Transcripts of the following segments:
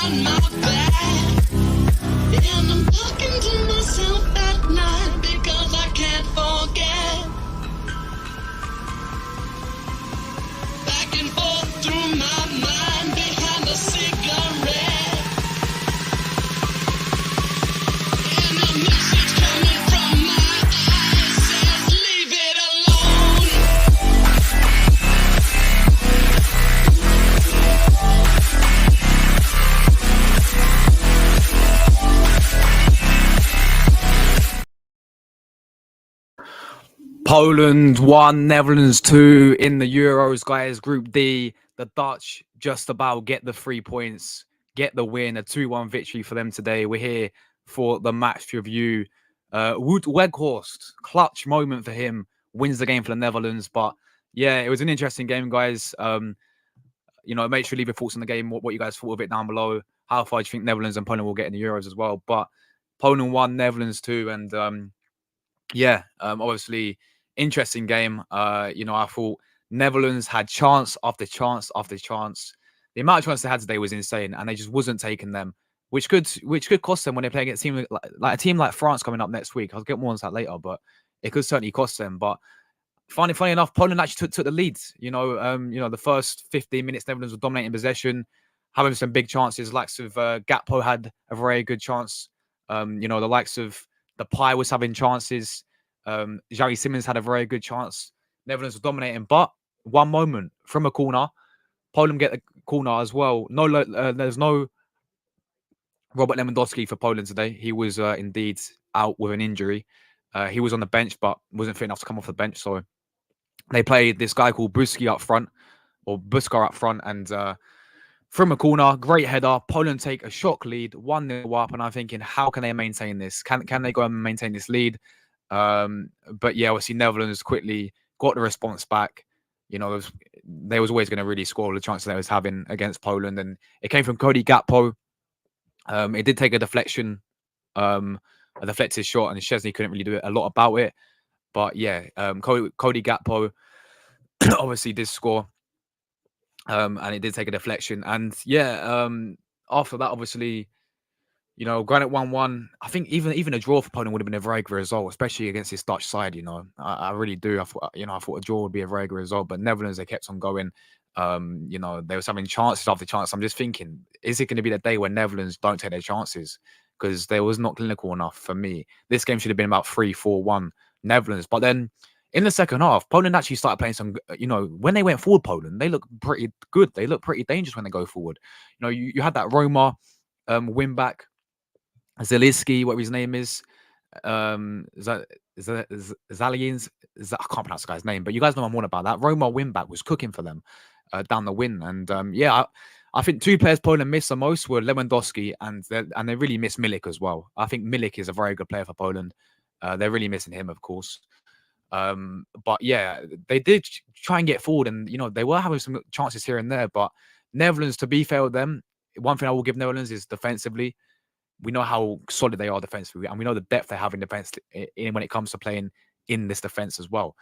on my back, and I'm talking to myself at night because I can't forget. Back and forth through my mind behind a cigarette, and a message coming from my eyes says, leave it alone. Poland 1, Netherlands 2 in the Euros, guys. Group D, the Dutch just about get the 3 points, get the win, a 2-1 victory for them today. We're here for the match review. Wout Weghorst, clutch moment for him, wins the game for the Netherlands. But yeah, it was an interesting game, guys. Make sure you leave your thoughts on the game, what you guys thought of it down below. How far do you think Netherlands and Poland will get in the Euros as well? But Poland 1, Netherlands 2, and obviously interesting game. I thought Netherlands had chance after chance after chance. The amount of chances they had today was insane, and they just wasn't taking them, which could cost them when they play against a team like a team like France coming up next week. I'll get more on that later, but it could certainly cost them. But funny enough, Poland actually took the lead. The first 15 minutes, Netherlands were dominating possession, having some big chances. Likes of Gakpo had a very good chance. The likes of Depay was having chances. Xavi Simons had a very good chance. Netherlands were dominating, but one moment from a corner, Poland get the corner as well. There's no Robert Lewandowski for Poland today. He was indeed out with an injury. He was on the bench, but wasn't fit enough to come off the bench. So they played this guy called Buska up front, and from a corner, great header. Poland take a shock lead, 1-0 up, and I'm thinking, how can they maintain this? Can they go and maintain this lead? But yeah, obviously Netherlands quickly got the response back. They was always going to really score the chances they was having against Poland, and it came from Cody Gakpo. It did take a deflection, a deflected shot, and Szczesny couldn't really do a lot about it. But yeah, Cody Gakpo obviously did score. And it did take a deflection. And yeah, after that, obviously, granted 1-1, I think even a draw for Poland would have been a very good result, especially against this Dutch side. I really do. I thought a draw would be a very good result, but Netherlands, they kept on going. They was having chances after chance. I'm just thinking, is it going to be the day when Netherlands don't take their chances? Because they was not clinical enough for me. This game should have been about 3-4-1 Netherlands. But then in the second half, Poland actually started playing some, when they went forward, Poland, they look pretty good. They look pretty dangerous when they go forward. You had that Roma win back, Zielinski, whatever his name is. Zalians, I can't pronounce the guy's name, but you guys know I'm on about that. Roma win back was cooking for them down the win. And I think two players Poland missed the most were Lewandowski and they really missed Milik as well. I think Milik is a very good player for Poland. They're really missing him, of course. But yeah, they did try and get forward, and they were having some chances here and there. But Netherlands, to be fair with them, one thing I will give Netherlands is defensively. We know how solid they are defensively, and we know the depth they have in defense when it comes to playing in this defense as well.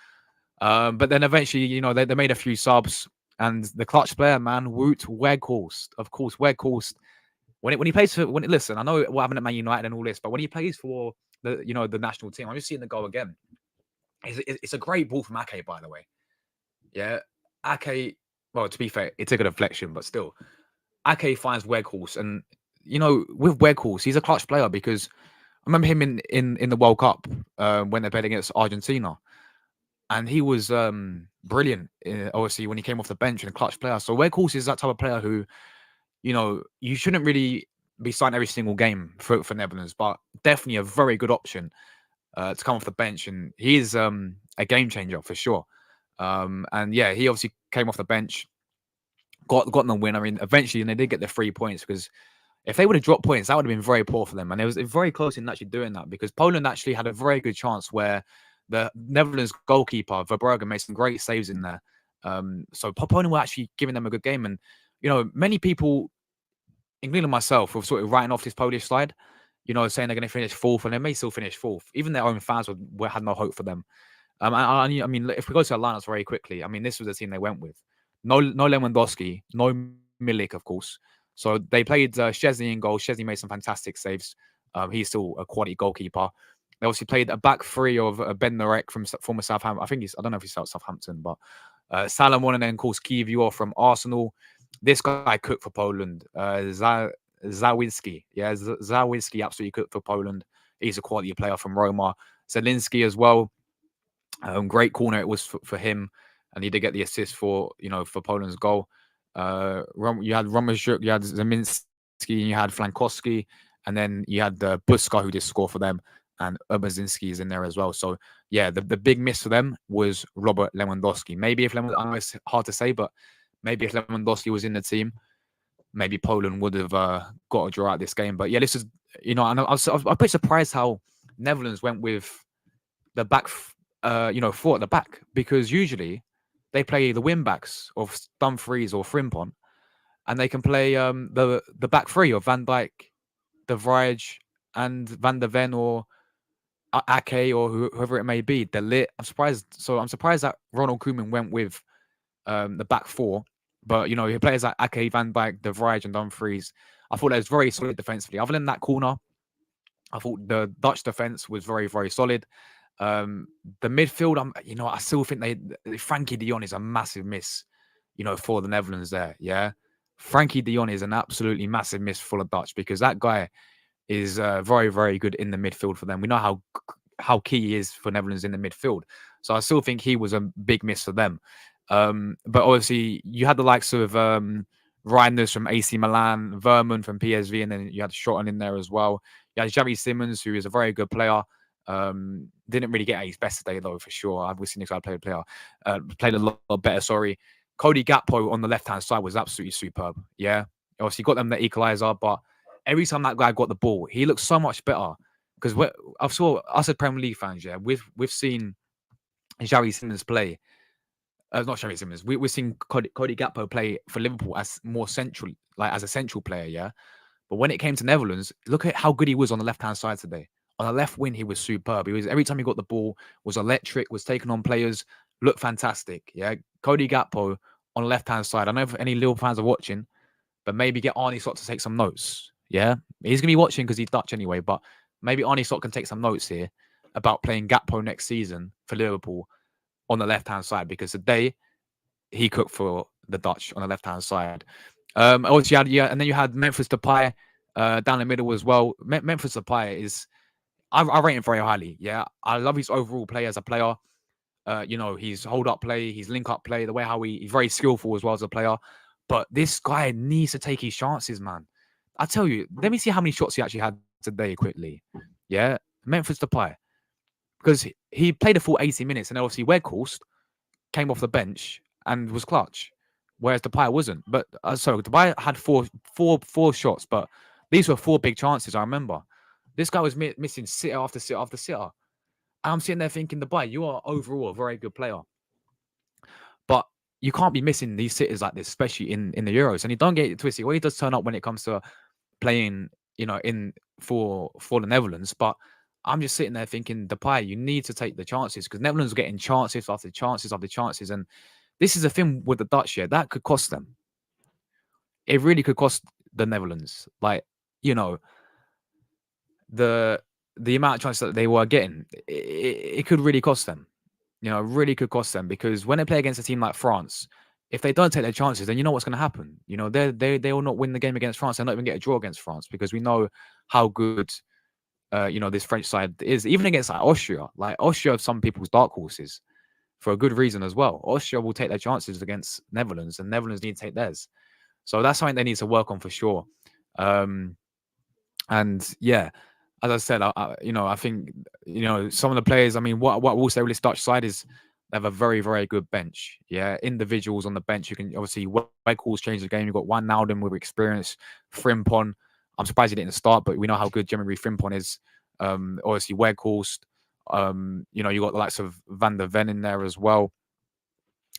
But then eventually, they made a few subs, and the clutch player, man, Wout Weghorst, of course, Weghorst. When he plays for, listen, I know what happened at Man United and all this, but when he plays for the national team, I'm just seeing the goal again. It's a great ball from Ake, by the way. Yeah, Ake. Well, to be fair, it took a deflection, but still, Ake finds Weghorst, and with Weghorst, he's a clutch player because I remember him in the World Cup when they played against Argentina, and he was brilliant. Obviously, when he came off the bench and a clutch player. So Weghorst is that type of player who, you shouldn't really be signed every single game for Netherlands, but definitely a very good option to come off the bench, and he is a game changer for sure. And yeah, he obviously came off the bench, got the win. I mean, eventually, they did get the 3 points because if they would have dropped points, that would have been very poor for them. And it was very close in actually doing that because Poland actually had a very good chance where the Netherlands goalkeeper Verbruggen made some great saves in there. So Poland were actually giving them a good game, and many people, including myself, were sort of writing off this Polish side. Saying they're going to finish fourth, and they may still finish fourth. Even their own fans had no hope for them. I mean, if we go to the lineups very quickly, I mean, this was the team they went with. No Lewandowski, no Milik, of course. So they played Szczesny in goal. Szczesny made some fantastic saves. He's still a quality goalkeeper. They obviously played a back three of Ben Narek from former Southampton. I don't know if he's Southampton, but Salomon, and then of course Kiwior from Arsenal. This guy cooked for Poland. Zawinski, yeah, Zawinski absolutely cooked for Poland. He's a quality player from Roma. Zelinski as well. Great corner it was for him, and he did get the assist for Poland's goal. You had Romaszuk, you had Zeminski, and you had Flankowski, and then you had Buska who did score for them, and Urbazinski is in there as well. So yeah, the big miss for them was Robert Lewandowski. Maybe if I know it's hard to say, but maybe if Lewandowski was in the team, maybe Poland would have got a draw out this game. But yeah, this is and I was a bit surprised how Netherlands went with the back, four at the back, because usually they play the wing backs of Dumfries or Frimpong, and they can play the back three of Van Dijk, De Vrij, and Van der Ven, or Ake, or whoever it may be. De Ligt. I'm surprised that Ronald Koeman went with the back four. But he players like Ake, Van Dijk, De Vrij, and Dumfries. I thought that was very solid defensively. Other than that corner, I thought the Dutch defense was very, very solid. The midfield, I still think Frankie de Jong is a massive miss, for the Netherlands there. Yeah, Frankie de Jong is an absolutely massive miss for the Dutch, because that guy is very, very good in the midfield for them. We know how key he is for Netherlands in the midfield. So I still think he was a big miss for them. But obviously you had the likes of Reinders from AC Milan, Verman from PSV, and then you had Schotten in there as well. You had Xavi Simons, who is a very good player. Didn't really get at his best today, though, for sure. I've seen this guy played a lot better. Sorry. Cody Gakpo on the left-hand side was absolutely superb. Yeah. Obviously got them the equalizer, but every time that guy got the ball, he looked so much better. Because us as Premier League fans, yeah, we've seen Xavi Simons play. Not Xavi Simons. We've seen Cody Gakpo play for Liverpool as more central, like as a central player, yeah. But when it came to Netherlands, look at how good he was on the left-hand side today. On the left wing, he was superb. He was, every time he got the ball, was electric, was taking on players, looked fantastic. Yeah, Cody Gakpo on the left-hand side. I don't know if any Liverpool fans are watching, but maybe get Arne Slot to take some notes. Yeah, he's gonna be watching because he's Dutch anyway. But maybe Arne Slot can take some notes here about playing Gakpo next season for Liverpool on the left-hand side, because today he cooked for the Dutch on the left-hand side. Also, and then you had Memphis Depay down the middle as well. Memphis Depay is, I rate him very highly. Yeah, I love his overall play as a player. His hold-up play, his link-up play, the way how he's very skillful as well as a player. But this guy needs to take his chances, man. I tell you, let me see how many shots he actually had today quickly. Yeah, Memphis Depay. Because he played a full 80 minutes, and obviously Weghorst came off the bench and was clutch, whereas Depay wasn't. But Depay had four shots, but these were four big chances. I remember this guy was missing sitter after sitter after sitter. I'm sitting there thinking, Depay, you are overall a very good player, but you can't be missing these sitters like this, especially in the Euros. And you don't get it twisted. Well, he does turn up when it comes to playing, in for the Netherlands, but I'm just sitting there thinking, Depay, you need to take the chances, because Netherlands are getting chances after chances after chances. And this is the thing with the Dutch here. That could cost them. It really could cost the Netherlands. Like, the amount of chances that they were getting, it could really cost them. Really could cost them, because when they play against a team like France, if they don't take their chances, then you know what's going to happen. They will not win the game against France. They'll not even get a draw against France, because we know how good this French side is, even against like Austria. Like Austria, some people's dark horses for a good reason as well. Austria will take their chances against Netherlands, and Netherlands need to take theirs. So that's something they need to work on for sure. And yeah, as I said, I think some of the players. I mean, what we'll say with this Dutch side is they have a very, very good bench. Yeah, individuals on the bench. You can obviously Weghorst change the game. You've got Wijnaldum with experience, Frimpong. I'm surprised he didn't start, but we know how good Jeremy Frimpong is. Obviously Weghorst. You got the likes of Van der Ven in there as well.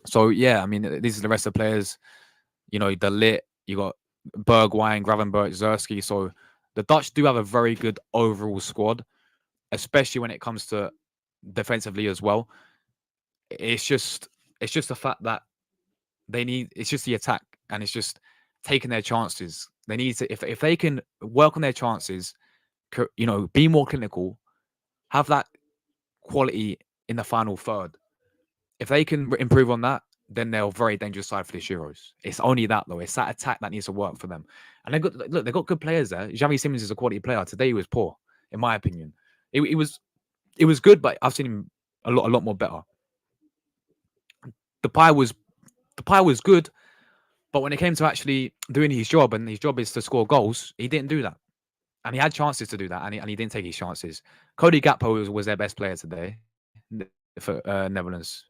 So yeah, I mean, these are the rest of the players. De Ligt. You got Bergwijn, Gravenberch, Zersky. So the Dutch do have a very good overall squad, especially when it comes to defensively as well. It's just the fact that it's just the attack, and it's just taking their chances. They need to, if they can work on their chances, be more clinical, have that quality in the final third. If they can improve on that, then they're a very dangerous side for the Euros. It's only that though. It's that attack that needs to work for them. And they've got good players there. Xavi Simons is a quality player. Today he was poor, in my opinion. It was good, but I've seen him a lot more better. The pie was good, but when it came to actually doing his job, and his job is to score goals, he didn't do that. And he had chances to do that, and he didn't take his chances. Cody Gakpo was their best player today for Netherlands.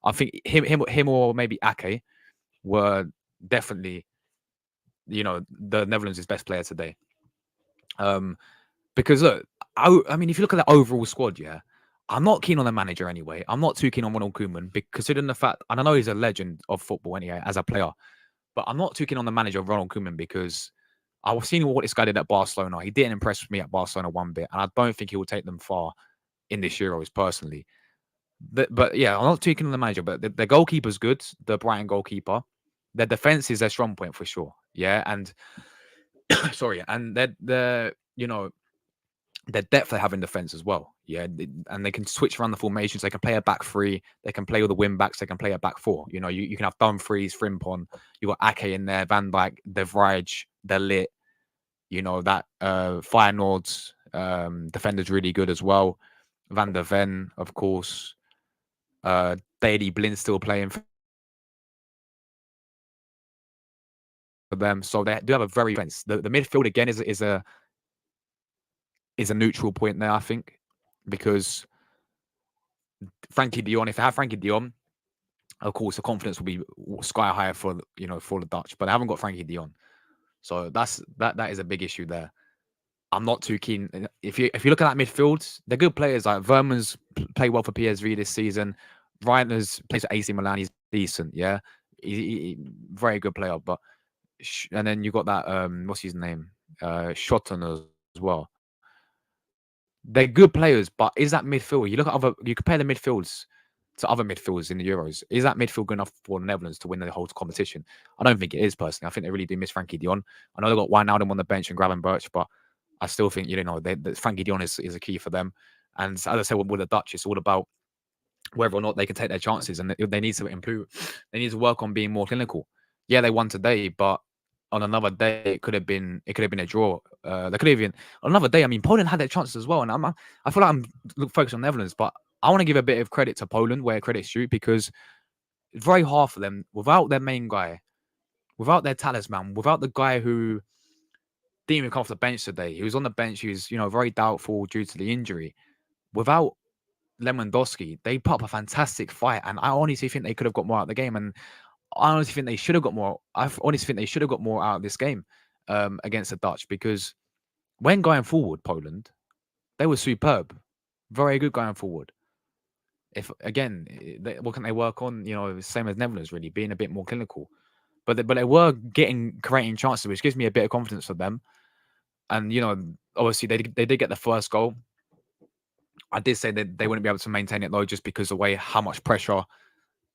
I think him or maybe Ake were definitely, the Netherlands' best player today. Because look, I mean, if you look at the overall squad, yeah, I'm not keen on the manager anyway. I'm not too keen on Ronald Koeman, considering the fact, and I know he's a legend of football anyway as a player, but I'm not too keen on the manager of Ronald Koeman because I was seeing what this guy did at Barcelona. He didn't impress me at Barcelona one bit, and I don't think he will take them far in this Euros personally. But yeah, I'm not too keen on the manager, but the goalkeeper's good, the Brighton goalkeeper. Their defense is their strong point for sure. Yeah, and sorry, and their depth they have in defense as well. Yeah, and they can switch around the formations. They can play a back three. They can play with the wing backs. They can play a back four. You can have Dumfries, Frimpong. You got Ake in there, Van Dijk, De Vrij, De Ligt. That Feyenoord's defender's really good as well. Van der Ven, of course. Daley Blind still playing for them, so they do have a very defense. The midfield again is a neutral point there, I think, because Frankie de Jong. If they have Frankie de Jong, of course the confidence will be sky higher for the Dutch, but they haven't got Frankie de Jong, so that is a big issue there. I'm not too keen. If you look at that midfield, they're good players. Like Verma's played well for PSV this season. Reitner's plays for AC Milan. He's decent, yeah. He very good player. But and then you got that what's his name? Schotten as well. They're good players, but is that midfield? You compare the midfields to other midfielders in the Euros. Is that midfield good enough for the Netherlands to win the whole competition? I don't think it is personally. I think they really do miss Frankie de Jong. I know they got Wijnaldum on the bench and Gravenberch, but I still think Frankie de Jong is a key for them. And as I said, with the Dutch, it's all about whether or not they can take their chances, and they need to improve. They need to work on being more clinical. Yeah, they won today, but on another day it could have been a draw. They could have been on another day. I mean, Poland had their chances as well, and I feel like I'm focused on Netherlands, but I want to give a bit of credit to Poland where credit's due, because it's very hard for them without their main guy, without their talisman, without the guy who didn't even come off the bench today. He was on the bench. He was, very doubtful due to the injury. Without Lewandowski, they put up a fantastic fight, and I honestly think they could have got more out of the game. And I honestly think they should have got more. I honestly think they should have got more out of this game against the Dutch, because when going forward, Poland, they were superb, very good going forward. If again, what can they work on? Same as Netherlands, really being a bit more clinical. But they were creating chances, which gives me a bit of confidence for them. And obviously they did get the first goal. I did say that they wouldn't be able to maintain it though, just because of how much pressure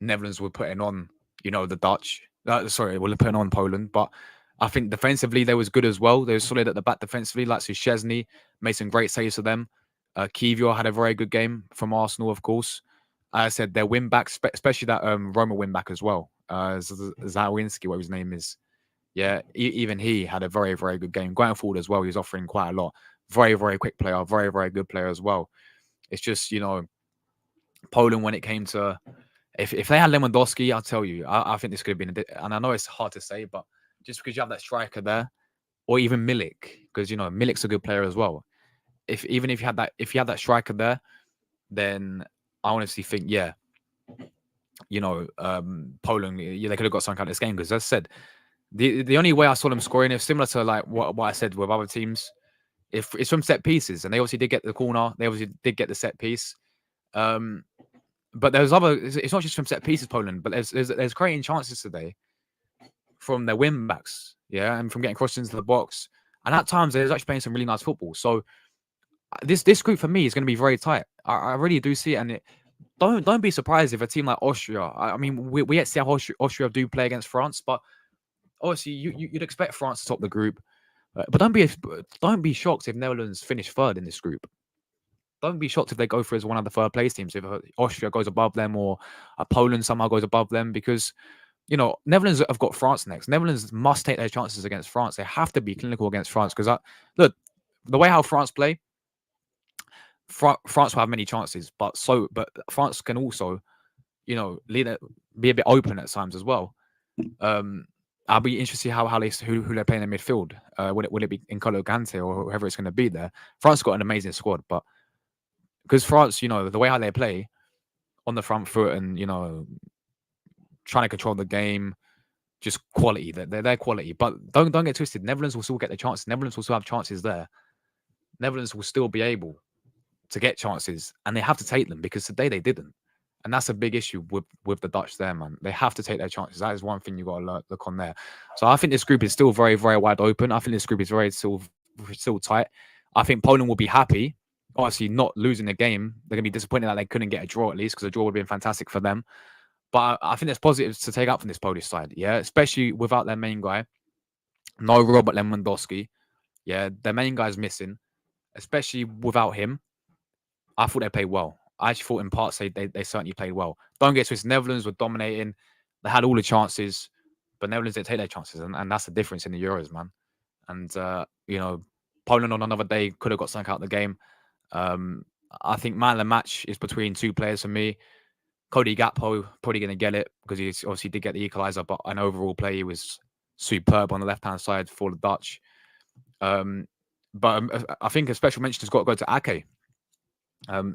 Netherlands were putting on, the Dutch. Were putting on Poland. But I think defensively they was good as well. They were solid at the back defensively. Like Szczesny made some great saves for them. Kiwior had a very good game from Arsenal, of course. I said their win back, especially that Roma win back as well. Zawinski, what his name is. Yeah, even he had a very, very good game. Going forward as well, he was offering quite a lot. Very, very quick player. Very, very good player as well. It's just, Poland, when it came to... If they had Lewandowski, I'll tell you, I think this could have been... And I know it's hard to say, but just because you have that striker there, or even Milik, because, Milik's a good player as well. If you had that striker there, then I honestly think, Poland, they could have got something out of this game. Because as I said, the only way I saw them scoring is similar to like what I said with other teams. If it's from set pieces, and they obviously did get the corner, they obviously did get the set piece. But there's it's not just from set pieces, Poland, but there's creating chances today from their wing backs, and from getting crossed into the box. And at times they're actually playing some really nice football. So this group for me is going to be very tight. I really do see it, and don't be surprised if a team like Austria. I mean, we yet see how Austria do play against France, but obviously you'd expect France to top the group, but don't be shocked if Netherlands finish third in this group. Don't be shocked if they go through as one of the third place teams. If Austria goes above them or Poland somehow goes above them, because Netherlands have got France next. Netherlands must take their chances against France. They have to be clinical against France because look, the way how France play, France will have many chances, but France can also, be a bit open at times as well. I'll be interested to see who they're playing in midfield. Will it be N'Golo Kante or whoever it's going to be there? France got an amazing squad, but because France, the way how they play on the front foot and trying to control the game, just quality. They're quality, but don't get twisted. Netherlands will still get the chances. Netherlands will still have chances there. Netherlands will still be able to get chances, and they have to take them because today they didn't. And that's a big issue with the Dutch there, man. They have to take their chances. That is one thing you got to look on there. So I think this group is still very, very wide open. I think this group is still tight. I think Poland will be happy. Obviously, not losing the game. They're going to be disappointed that they couldn't get a draw at least, because a draw would have been fantastic for them. But I think there's positives to take out from this Polish side, yeah, especially without their main guy. No Robert Lewandowski. Yeah, their main guy's missing, especially without him. I thought they played well. I actually thought in parts they certainly played well. Don't get twisted. Netherlands were dominating. They had all the chances, but Netherlands didn't take their chances, and that's the difference in the Euros, man. And Poland on another day could have got something out of the game. I think man of the match is between two players for me. Cody Gakpo probably going to get it because he obviously did get the equaliser, but an overall play, he was superb on the left-hand side for the Dutch. But I think a special mention has got to go to Ake.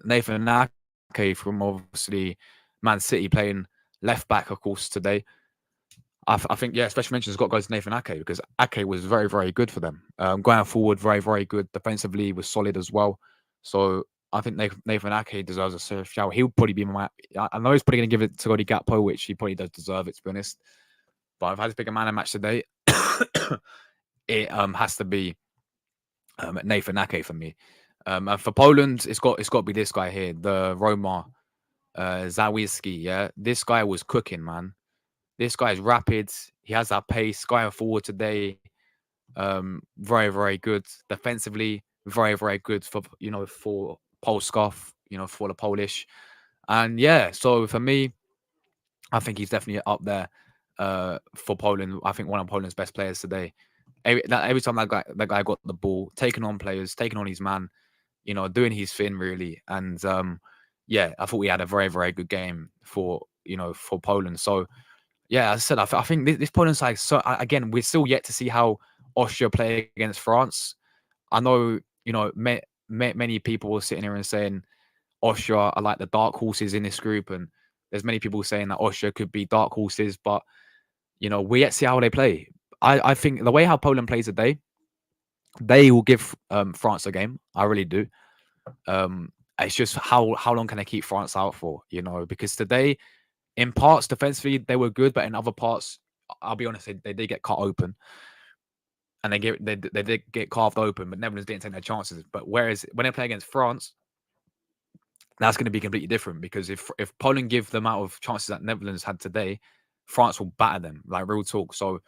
Nathan Ake from obviously Man City, playing left back, of course, today. I think, special mention has got to go to Nathan Ake because Ake was very, very good for them. Going forward, very, very good. Defensively, was solid as well. So I think Nathan Ake deserves a serious shout. He'll probably be I know he's probably going to give it to Cody Gakpo, which he probably does deserve it, to be honest. But if I had to pick a man of match today, it has to be Nathan Ake for me. For Poland, it's got to be this guy here, the Roma Zawiski. Yeah, this guy was cooking, man. This guy is rapid. He has that pace. Going forward today, very, very good defensively. Very, very good for Polskov, for the Polish. And so for me, I think he's definitely up there for Poland. I think one of Poland's best players today. Every time that guy got the ball, taking on players, taking on his man, doing his thing really. And I thought we had a very, very good game for Poland. So as I said, I think this Poland side. So again, we're still yet to see how Austria play against France. I know many people were sitting here and saying Austria are like the dark horses in this group, and there's many people saying that Austria could be dark horses, but we yet to see how they play. I think the way how Poland plays today, they will give France a game. I really do. It's just how long can they keep France out for? Because today, in parts defensively they were good, but in other parts, I'll be honest, they did get cut open, and they did get carved open. But Netherlands didn't take their chances. But whereas when they play against France, that's going to be completely different, because if Poland give the amount of chances that Netherlands had today, France will batter them, like real talk. So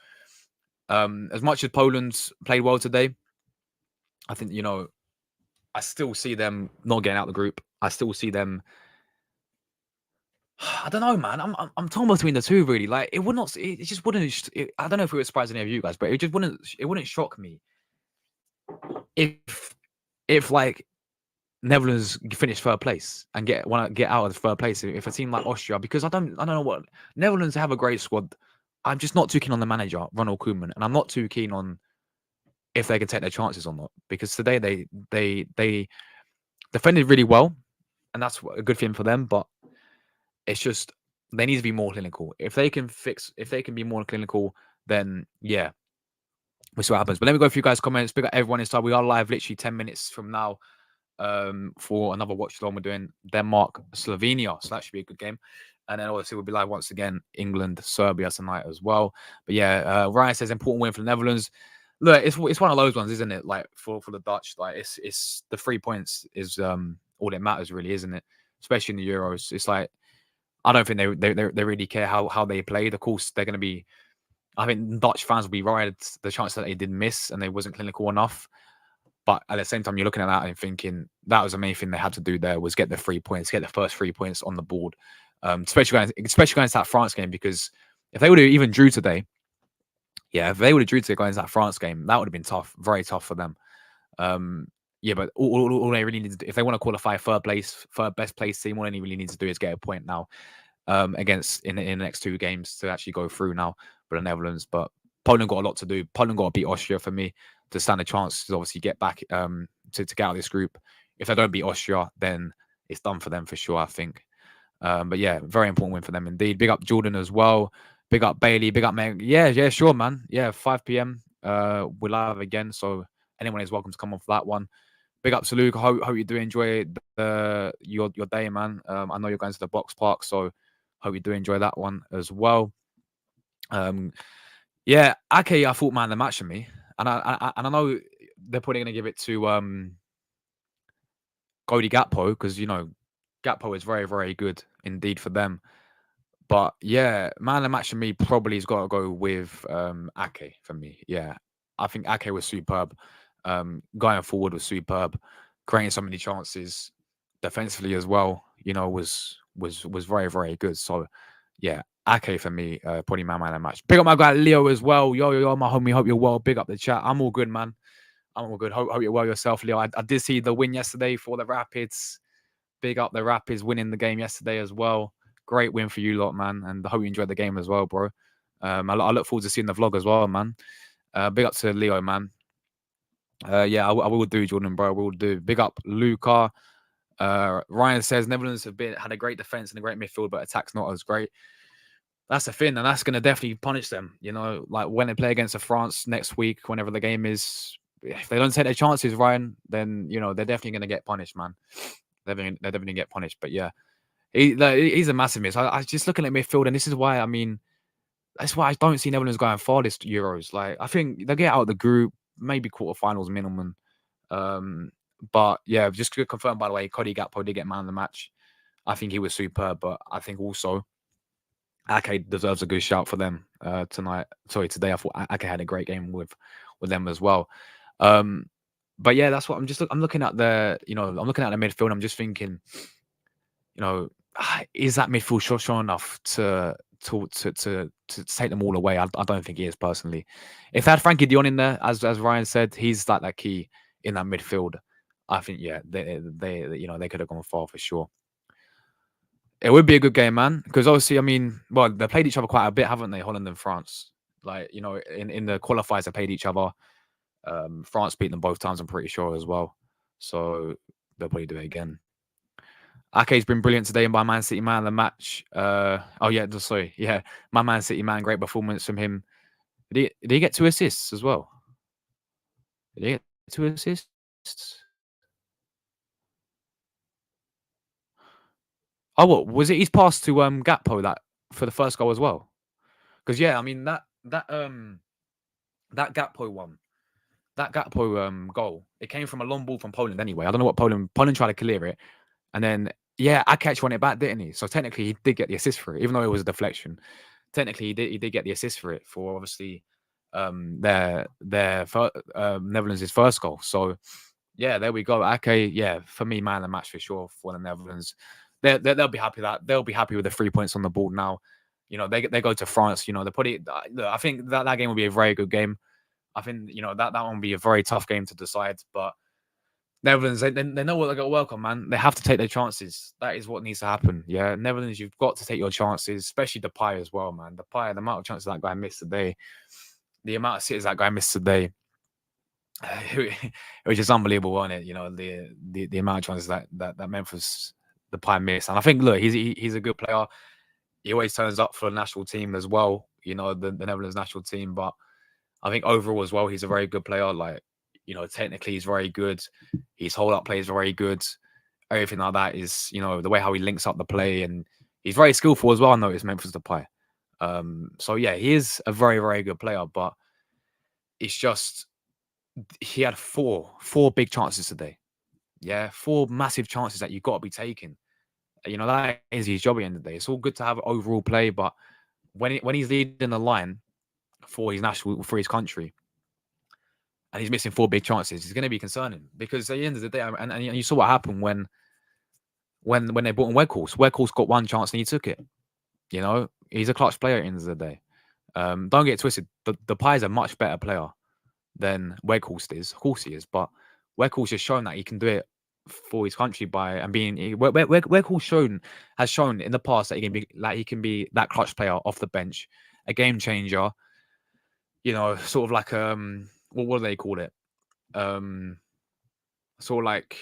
as much as Poland played well today, I think, I still see them not getting out of the group. I still see them. I don't know, man. I'm torn between the two, really. Like, it just wouldn't. I don't know if it would surprise any of you guys, but it wouldn't shock me if like Netherlands finish third place and want to get out of the third place. If a team like Austria, because I don't know what Netherlands have a great squad. I'm just not too keen on the manager, Ronald Koeman, and I'm not too keen on if they can take their chances or not. Because today they defended really well, and that's a good thing for them. But it's just they need to be more clinical. If they can be more clinical, then we'll see what happens. But let me go through you guys' comments. Big up everyone inside. We are live literally 10 minutes from now for another watch along. We're doing Denmark, Slovenia, so that should be a good game. And then obviously we'll be live once again, England, Serbia tonight as well. But Ryan says important win for the Netherlands. Look, it's one of those ones, isn't it? Like for the Dutch, like it's the 3 points is all that matters, really, isn't it? Especially in the Euros. It's like I don't think they really care how they played. Of course, they're going to be I think Dutch fans will be right. The chance that they did miss and they wasn't clinical enough. But at the same time, you're looking at that and thinking that was the main thing they had to do there was get the 3 points, get the first 3 points on the board, especially going into that France game, because if they would have even drew today, if they would have drew today going into that France game, that would have been tough, very tough for them. Yeah, but all they really need to do, if they want to qualify third best place team, all they really need to do is get a point now against in the next 2 games to actually go through now for the Netherlands. But Poland got a lot to do. Poland got to beat Austria for me to stand a chance to obviously get back to get out of this group. If they don't beat Austria, then it's done for them for sure, I think. But yeah, very important win for them indeed. Big up Jordan as well. Big up Bailey. Big up Meg. Yeah, sure, man. Yeah, 5 p.m. We're live again, so anyone is welcome to come on for that one. Big up to Luke. Hope you do enjoy your day, man. I know you're going to the box park, so hope you do enjoy that one as well. Yeah, Ake, I thought man the match for me, and I know they're probably going to give it to Cody Gakpo because Gakpo is very, very good indeed for them. But yeah, man of the match for me probably has got to go with Ake for me. Yeah, I think Ake was superb. Going forward was superb, creating so many chances defensively as well. Was very, very good. So yeah, Ake for me, probably my man of the match. Big up my guy Leo as well. Yo, my homie. Hope you're well. Big up the chat. I'm all good, man. I'm all good. Hope you're well yourself, Leo. I did see the win yesterday for the Rapids. Big up the Rapids winning the game yesterday as well. Great win for you lot, man. And I hope you enjoyed the game as well, bro. I look forward to seeing the vlog as well, man. Big up to Leo, man. Yeah, I will do, Jordan, bro. I will do. Big up Luca. Ryan says Netherlands have had a great defense and a great midfield, but attack's not as great. That's the thing, and that's going to definitely punish them. Like when they play against France next week, whenever the game is, if they don't take their chances, Ryan, then they're definitely going to get punished, man. They're definitely get punished. But yeah, he's a massive miss. I was just looking at midfield, and this is why that's why I don't see Netherlands going far this Euros. Like I think they'll get out of the group, maybe quarterfinals minimum. But yeah, just to confirm, by the way, Cody Gakpo did get man of the match. I think he was superb, but I think also Ake deserves a good shout for them today. I thought Ake had a great game with them as well. But yeah, that's what I'm looking at I'm looking at the midfield. I'm just thinking, is that midfield strong enough to take them all away? I don't think he is personally. If they had Frankie de Jong in there, as Ryan said, he's like that key in that midfield. I think they could have gone far for sure. It would be a good game, man. Because obviously, they played each other quite a bit, haven't they? Holland and France. Like in the qualifiers, they played each other. France beat them both times, I'm pretty sure as well. So they'll probably do it again. Ake's been brilliant today by Man City man of the match. My Man City man, great performance from him. Did he get 2 assists as well? Did he get 2 assists? Oh, what was it? His pass to Gakpo that for the first goal as well. Because that Gakpo one. That Gakpo goal, it came from a long ball from Poland anyway. I don't know what Poland tried to clear it. And then, Ake won it back, didn't he? So technically, he did get the assist for it, even though it was a deflection. Technically, he did get the assist for it for obviously their Netherlands' first goal. So yeah, there we go. Ake, for me, man of the match for sure for the Netherlands. They'll be happy they'll be happy with the 3 points on the board now. They go to France. They put it. I think that game will be a very good game. I think that one will be a very tough game to decide, but Netherlands, they know what they got to work on, man. They have to take their chances. That is what needs to happen. Yeah, Netherlands, you've got to take your chances, especially Depay as well, man. Depay, the amount of chances that guy missed today, the amount of sitters that guy missed today, it was just unbelievable, wasn't it? The amount of chances that Memphis Depay missed, and I think look, he's a good player. He always turns up for the national team as well. The Netherlands national team, but I think overall as well, he's a very good player. Like, technically he's very good. His hold-up play is very good. Everything like that is, the way how he links up the play, and he's very skillful as well. I noticed Memphis Depay. So yeah, he is a very, very good player, but it's just he had four big chances today. Yeah, 4 massive chances that you've got to be taking. That is his job at the end of the day. It's all good to have overall play, but when he's leading the line, for his country, and he's missing 4 big chances. It's going to be concerning because at the end of the day, and you saw what happened when they brought in Weghorst. Weghorst got 1 chance and he took it. You know, he's a clutch player at the end of the day. Don't get twisted. Depay is a much better player than Weghorst is. Of course he is, but Weghorst has shown that he can do it for his country Weghorst has shown in the past that he can be that clutch player off the bench, a game changer. You know, sort of like what do they call it? Sort of like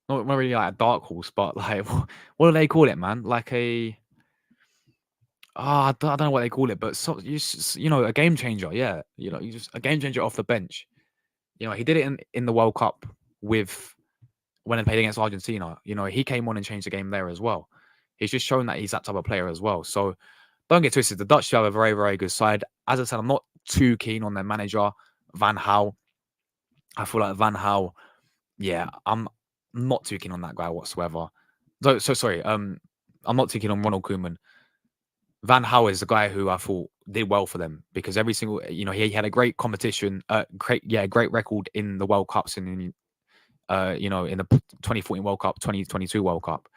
not really like a dark horse, but like what do they call it, man? Like a I don't know what they call it, but you know, a game changer. Yeah, you know, you just a game changer off the bench. You know, he did it in the World Cup when they played against Argentina. You know, he came on and changed the game there as well. He's just shown that he's that type of player as well. So don't get twisted. The Dutch have a very, very good side. As I said, I'm not too keen on their manager, Van Gaal. I feel like Van Gaal, yeah, I'm not too keen on that guy whatsoever. So sorry, I'm not too keen on Ronald Koeman. Van Gaal is the guy who I thought did well for them because every single, you know, he had a great competition, great record in the World Cups and in, you know, in the 2014 World Cup, 2022 World Cup.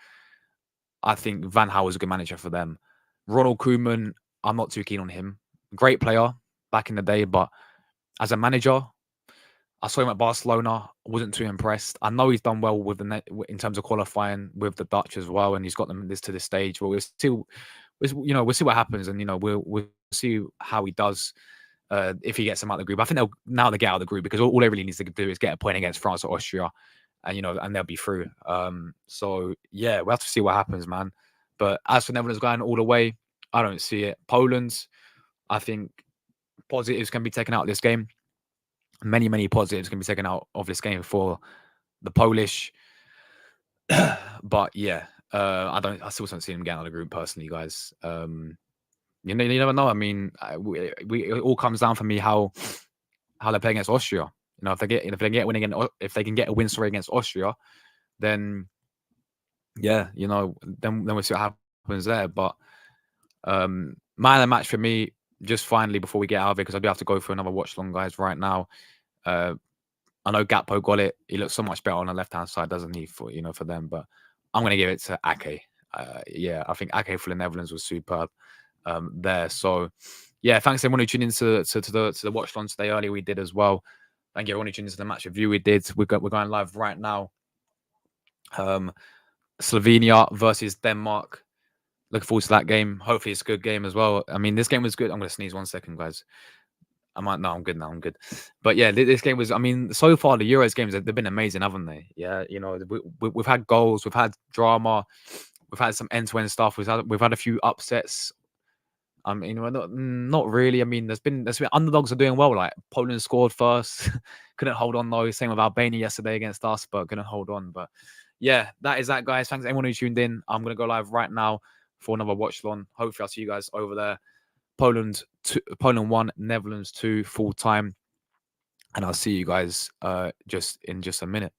I think Van Gaal was a good manager for them. Ronald Koeman, I'm not too keen on him. Great player back in the day, but as a manager, I saw him at Barcelona. Wasn't too impressed. I know he's done well with in terms of qualifying with the Dutch as well, and he's got them to this stage. But we'll see what happens, and you know, we'll see how he does if he gets them out of the group. I think they get out of the group because all they really needs to do is get a point against France or Austria, and you know, and they'll be through. So yeah, we'll have to see what happens, man. But as for Netherlands going all the way, I don't see it. Poland, I think positives can be taken out of this game. Many positives can be taken out of this game for the Polish. But yeah, I still don't see them getting out of the group personally, guys. You never know. I mean, it all comes down for me how they play against Austria. You know, if they can get a win story against Austria, then yeah, you know, then we'll see what happens there. But man of the match for me, just finally before we get out of it, because I do have to go for another watch long, guys, right now. I know Gakpo got it. He looks so much better on the left-hand side, doesn't he, for them? But I'm going to give it to Ake. Yeah, I think Ake for the Netherlands was superb there. So, yeah, thanks everyone who tuned into to the watch long today earlier. We did as well. Thank you everyone who tuned into the match review we did. We're going live right now. Slovenia versus Denmark. Looking forward to that game. Hopefully it's a good game as well. I mean, this game was good. I'm going to sneeze 1 second, guys. I'm good now. I'm good. But yeah, this game was, I mean, so far the Euros games, they've been amazing, haven't they? Yeah, you know, we've had goals, we've had drama, we've had some end-to-end stuff. We've had a few upsets. I mean, not really. I mean, there's been underdogs are doing well. Like Poland scored first, couldn't hold on though. Same with Albania yesterday against us, but couldn't hold on. But yeah, that is that, guys. Thanks everyone who tuned in. I'm gonna go live right now for another watch long. Hopefully, I'll see you guys over there. Poland 1, Netherlands 2, full time, and I'll see you guys just in a minute.